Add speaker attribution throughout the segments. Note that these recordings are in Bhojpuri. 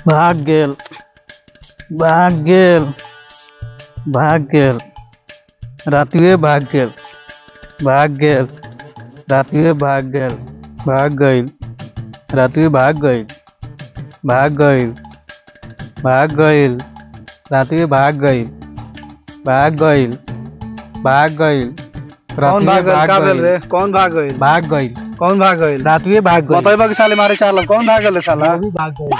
Speaker 1: भाग गेल भाग गेल भाग गेल रातिए भाग गेल भाग गेल रातिए भाग गेल भाग गईल रातिए भाग गईल भाग गईल भाग गईल रातिए भाग गईल भाग गईल भाग गईल
Speaker 2: कौन भाग गइल? का भेल रे? कौन भाग गइल?
Speaker 1: भाग गईल
Speaker 2: कौन भाग गइल?
Speaker 1: रातिए भाग गईल
Speaker 2: बताइबा कि साले मारे चाल कौन भाग गइल साला?
Speaker 1: अभी भाग गईल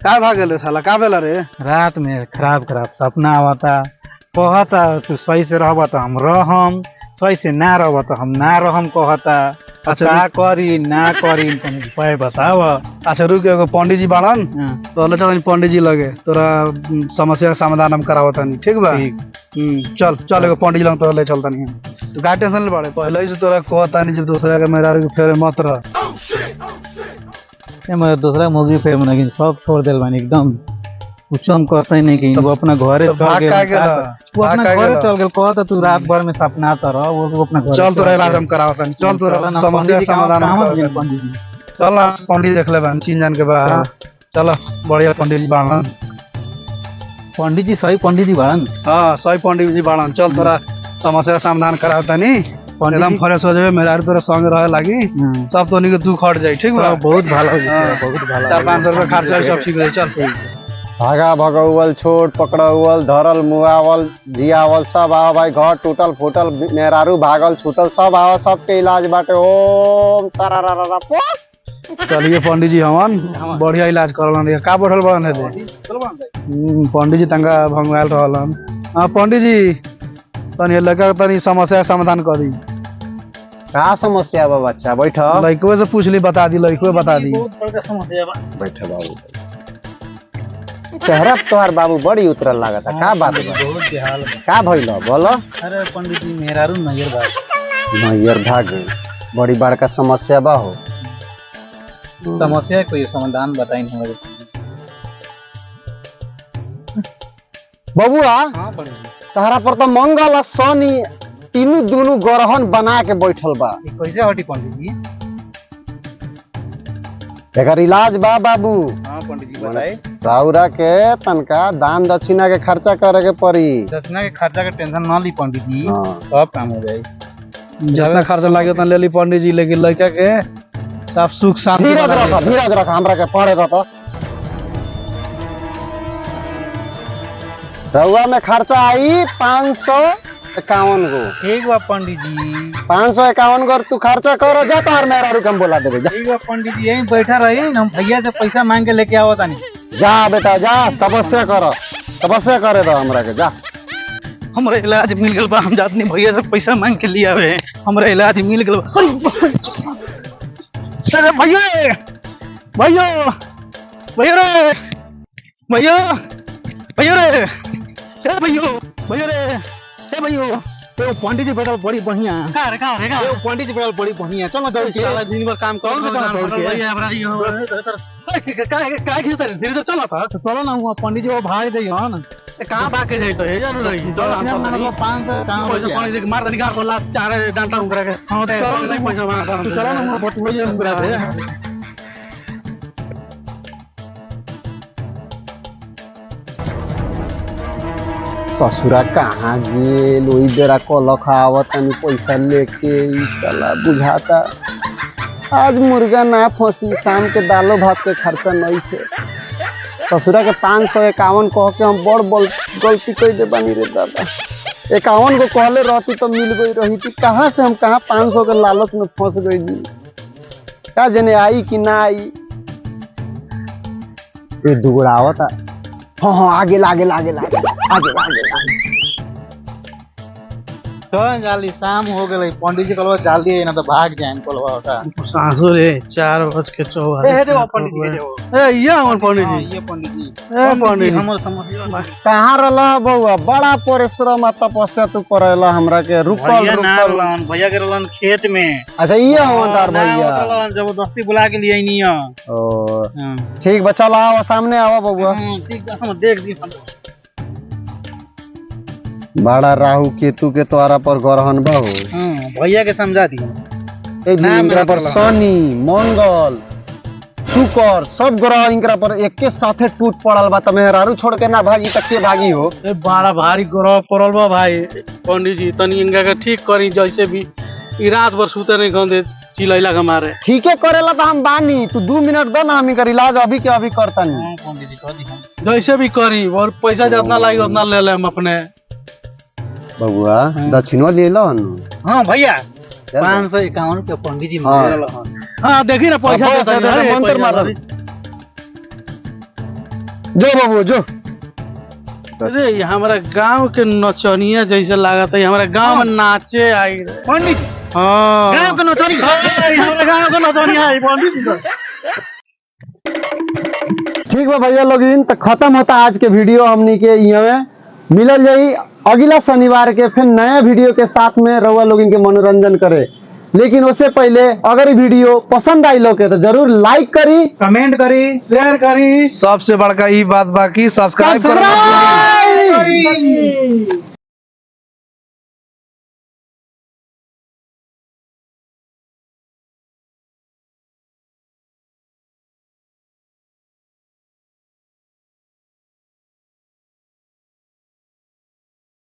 Speaker 2: का भाग गइल साला? का भेल रे?
Speaker 1: रात में खराब खराब सपना आवता कहता तू सही से रहबा तो हम रहम सही से ना रहबा तो हम ना रहम कहता
Speaker 2: अच्छा,
Speaker 1: का करी ना करी तुम उपाय बताव।
Speaker 2: अच्छा रुक एगो पंडित जी बाड़न तो ले चल पंडित जी लगे तोरा समस्या का समाधान हम करावतानी ठीक बा?
Speaker 1: ठीक
Speaker 2: चल चल एगो पंडित जी लग तोरा ले चलतानी तू का टेंशन ले बाड़े पहले ही से तोरा कहतानी जब दूसरा के मेरा के फेरे मत रह।
Speaker 1: ये मेरा दूसरा मुर्गी फेर में लेकिन सब छोड़ दिल बानी एकदम कुछ हम कहते ही नहीं कि वो अपना घरे
Speaker 2: तो
Speaker 1: चल
Speaker 2: भाग का
Speaker 1: गेल
Speaker 2: गेला?
Speaker 1: वो अपना
Speaker 2: भाग का
Speaker 1: घरे
Speaker 2: गेला?
Speaker 1: चल गेल कहता तू रात भर में सपना आता रह वो अपना घरे
Speaker 2: चल तोरा इलाज हम करावतानी चल तोरा समस्या का समाधान हम करावतानी।
Speaker 1: पंडित जी
Speaker 2: चल ना पंडित देख ले बान चीन जान के बाहर चल बढ़िया पंडित जी बाड़न।
Speaker 1: पंडित जी सही पंडित जी बाड़न
Speaker 2: हाँ सही पंडित जी बाड़न चल तोरा समस्या का समाधान करावतानी एकदम फ्रेश हो जाए मेरा तोरा संग रहे लागी सब तो के दुख हट जाए ठीक बा?
Speaker 1: बहुत भालो बहुत भालो
Speaker 2: 400-500 रुपया खर्चा सब ठीक रहे चल
Speaker 3: भागा भगौल छोड़ पकड़ौल धरल मुआवल जियावल सब आवा भाई घर टूटल फूटल मेहरारू भागल छूटल सब आवा सबके इलाज बाटे ओम तरारारा
Speaker 2: चलिए पंडित जी हमन बढ़िया इलाज करलन रे का बैठल बड़न है पंडित जी तंगा भंगाल रहलन। हाँ पंडित जी तनी लड़का के तनी समस्या का समाधान कर दी।
Speaker 3: का समस्या बा बच्चा बैठ
Speaker 2: लड़के से पूछ ली बता दी लड़के बता दी।
Speaker 3: बैठ बाबू चेहरा तोहार बाबू बड़ी उतरल लागता का बात बा
Speaker 1: बहुत बेहाल बा।
Speaker 3: का भइल बोलो
Speaker 1: अरे पंडित जी मेहरारू नजर भाग
Speaker 3: नैयर भाग गई बड़ी बड़का समस्या बा हो
Speaker 1: समस्या है, कोई समाधान बताई हमारे।
Speaker 3: बबुआ
Speaker 1: हाँ पंडित जी
Speaker 3: तहरा पर तो मंगल और शनि तीनों दोनों ग्रहण बना के बैठल बा
Speaker 1: ये कैसे हटी पंडित जी?
Speaker 3: एकर इलाज बा बाबू
Speaker 1: हाँ पंडित जी बताए
Speaker 3: राउरा के तनका दान दक्षिणा के खर्चा करे के पड़ी
Speaker 1: दक्षिणा के खर्चा का टेंशन ना ली पंडित जी
Speaker 3: हाँ।
Speaker 1: सब काम हो जाए।
Speaker 2: जितना खर्चा लागे उतना ले ली पंडित जी लेकिन लड़का के सब सुख शांति
Speaker 3: धीरज रख हमरा के पड़े तो रउआ में खर्चा आई 551 गो
Speaker 1: ठीक बा पंडित जी
Speaker 3: 551 गो तू खर्चा करो जा तो मेरा रुकम बोला देबे जा
Speaker 1: ठीक बा पंडित जी यहीं बैठा रही हम भैया से पैसा मांग के लेके आओ तानी।
Speaker 3: जा बेटा जा तपस्या करे दो हमरा के जा
Speaker 1: हमरा इलाज मिल गल बा हम जातनी भैया से पैसा मांग के लिया आवे हमरा इलाज मिल गल बा। अरे भैया भैया भैया रे भैया भैया रे ए भैया भैया रे ए भैया तो पंडित जी बैठल बड़ी बढ़िया ए पंडित जी बैठल बड़ी बढ़िया चल ना साला दिन भर काम करो का खींचता रे धीरे चल ना चलो ना हुआ पंडित जी वो भाग दे हन कहां भाग के जाई तो हे जानू रही चल हम 500 काम हो जाए पंडित जी मार निकाल को लात चार डांटा उंगरा के हां पैसा मांगा चलो ना बटुए उंगरा से
Speaker 3: ससुरा कहाँ गेल ओई बेरा कलख आवत तनी पैसा लेके ई साला बुझाता आज मुर्गा ना फंसी शाम के दालो भात के खर्चा नहीं थे ससुरा के 551 कह के हम बड़ गलती कर दे बानी रे दादा 51 को कहले रहती तो मिल गई रही थी कहाँ से हम कहाँ 500 के लालच में फंस गई दी क्या जने आई कि ना आई ये दुगड़ावता हाँ आगे लागे
Speaker 1: तो जल्दी शाम हो गई पंडित जी कलवा जल्दी है ना तो भाग जाए कलवा होता
Speaker 2: सासु रे 4:44
Speaker 1: ए देखो पंडित जी
Speaker 2: ए ये हमर पंडित जी
Speaker 1: ये पंडित जी
Speaker 2: ए पंडित जी
Speaker 1: हमर समस्या
Speaker 3: कहाँ रहा बउआ बड़ा परिश्रम तपस्या तू करेला हमरा के रुकल
Speaker 1: भैया के रहलन खेत में
Speaker 3: अच्छा ये हमार भैया
Speaker 1: जबरदस्ती बुला के लिए नहीं
Speaker 3: ओ ठीक बा चल आओ सामने आओ बउआ
Speaker 1: ठीक हम देख दी
Speaker 3: बड़ा राहु केतु के तोरा पर ग्रहण बा हो
Speaker 1: भैया के समझा दी
Speaker 3: पर शनि मंगल शुकर सब ग्रह इनकरा पर एके साथे टूट पड़ल बा। त मेहरारू छोड़ के ना भागी त के भागी हो?
Speaker 1: ए बड़ा भारी ग्रह पड़ल बा भाई। पंडित जी तनी इनका के ठीक करी, जैसे भी ई रात भर सुते नहीं गंदे चिलैला के मारे।
Speaker 3: ठीके करेला त हम बानी, तू 2 मिनट दो ना, हम इनकर इलाज अभी के अभी करतानी।
Speaker 1: पंडित जी कह दी हम जैसे भी करी, और पैसा जितना लागी उतना ले ले हम अपने।
Speaker 3: बबुआ दक्षिणो ले लो न।
Speaker 1: हाँ भैया 551 रुपया पंडित जी
Speaker 3: हाँ।
Speaker 1: मारे ला। हाँ देखी ना पैसा
Speaker 3: हाँ,
Speaker 1: देता
Speaker 3: पैसा
Speaker 1: है,
Speaker 3: दे, मंत्र
Speaker 1: पैसा
Speaker 3: मार।
Speaker 1: दे।
Speaker 3: जो बबुआ जो।
Speaker 1: अरे ये हमारा गांव के नचनिया जैसे लागत है, हमारा गांव में नाचे आई रे पंडित। हाँ गांव के नचनिया, हमारा गांव के नचनिया आई पंडित जी।
Speaker 3: ठीक बा भैया लोग, इन तक खत्म होता आज के वीडियो हमनी के। यहाँ मिलल जाई अगला शनिवार के फिर नया वीडियो के साथ में रउआ लोग इनके मनोरंजन करे। लेकिन उससे पहले अगर ये वीडियो पसंद आई लोग के तो जरूर लाइक करी,
Speaker 2: कमेंट करी,
Speaker 1: शेयर करी।
Speaker 2: सबसे बड़का ई बात बाकी सब्सक्राइब करना।
Speaker 3: सब्सक्राइब